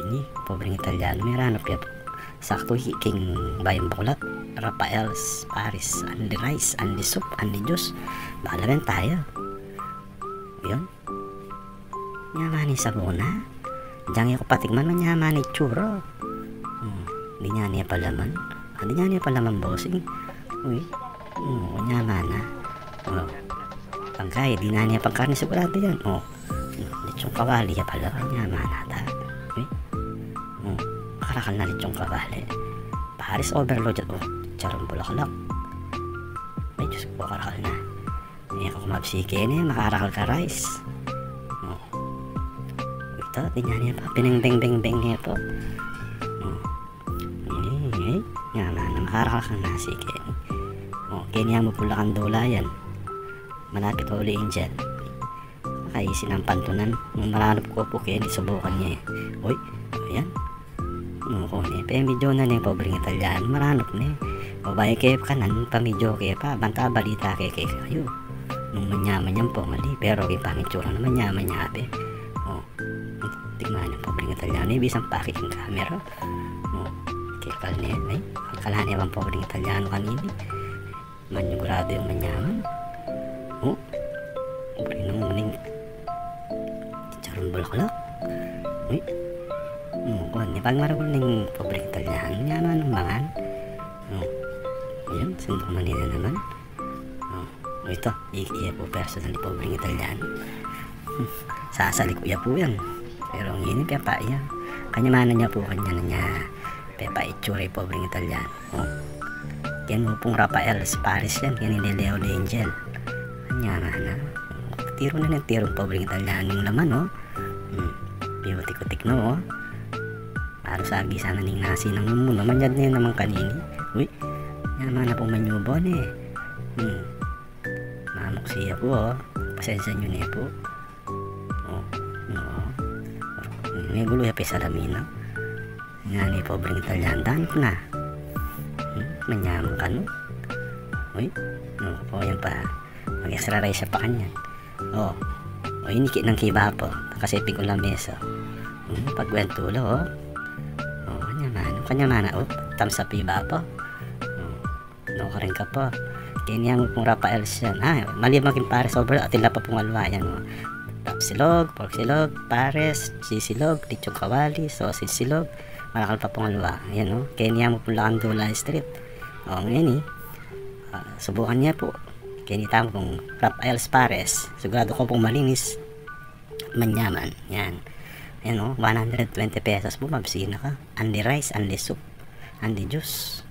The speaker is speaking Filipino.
Ini pobreng Italiano may ranap ya po. Sakto king bayang bakulat. Rafael's Paris, andi rice, andi soup, andi juice. Bala rin tayo. Yun. Nyamani sabona. Diyan ko patigman man nyamani churro. Di niya niya palaman. Di niya niya palaman bossing. Uy. Nyaman na. Pangkay, di na niya pangkarni sigurado yan. Lechong kawali ya pala. Nyaman na ta. Uy. Karakal na lechong kawali. Paris overload yan. Charong bulaklak. Ay, Diyos ko, karakal na. Ngayon ko kumabsikin eh, makarakal ka rice. Ito, tingnan niya pa. Pinang-beng-beng-beng niya po. Yaman na, makarakal ka na, sikin. Kanya mo pula kang dola yan. Malapit uli angel. Kaya sinampantunan. Maranap ko po kaya subukan niya eh. Uy, ayan. Medyo na niya pobreng Italiano. Maranap niya. Babae kayo kanan, pamidyo kayo pa. Banta balita kayo. Nung manyaman yan po, mali. Pero kayo pangitsura naman manyaman niya abe. Tingnan niya pobreng Italiano. Ibisang pakik yung camera. Kikal niya. Ay, kala niya bang pobreng Italiano kanini. Manyugurado yung manyaman. Pobreng nang muning. Charong bulaklak. Uy. Pag maragol ng pobreng Italiano, nyaman ng mangan. Yun, sundok manila naman. Ito, iya po personal ni pobreng Italiano. Sasali ko iya po yan. Pero ang ini, pepa iya. Kanyamanan niya po, kanya na niya. Pepa itsura yung pobreng Italiano. Yan mo pong Rafael's Paris yan. Yan ni Leo de Angel. Kanyaman na. Tiro na ng tiro pobreng Italiano yung laman, Piyotik-utik no, Para sa agisa na ning nasi ng muno. Manyad na yun naman kanini. Uy, yaman na pong manyubon eh. Mamok siya po, Pasensya nyo niya po. May gulo ya pa sa lamina. Nga ni pobreng Italiano. Daan ko na. Manyamang ka no. Uy, yan pa. Mag-extra rice pa kanya. Inikit ng kiba po. Nakasipin ko lang mesa. Pagwentulo, kanyamana, thumbs up iba po. No ka rin ka po. Kanya mo pong Rafael's yan. Mali maging Paris over at tila pa pong alwayan. Tap silog, pork silog, Paris, sisilog, lechong kawali, sausage silog, malakal pa pong alwa. Yan kanya mo pong Lakandula Street. Ngayon subukan niya po. Kinita mo pong Rafael's Paris. Sigurado ko pong malinis. Manyaman. Yan. 120 pesos po, mabsina ka. Andi rice, andi soup, andi juice.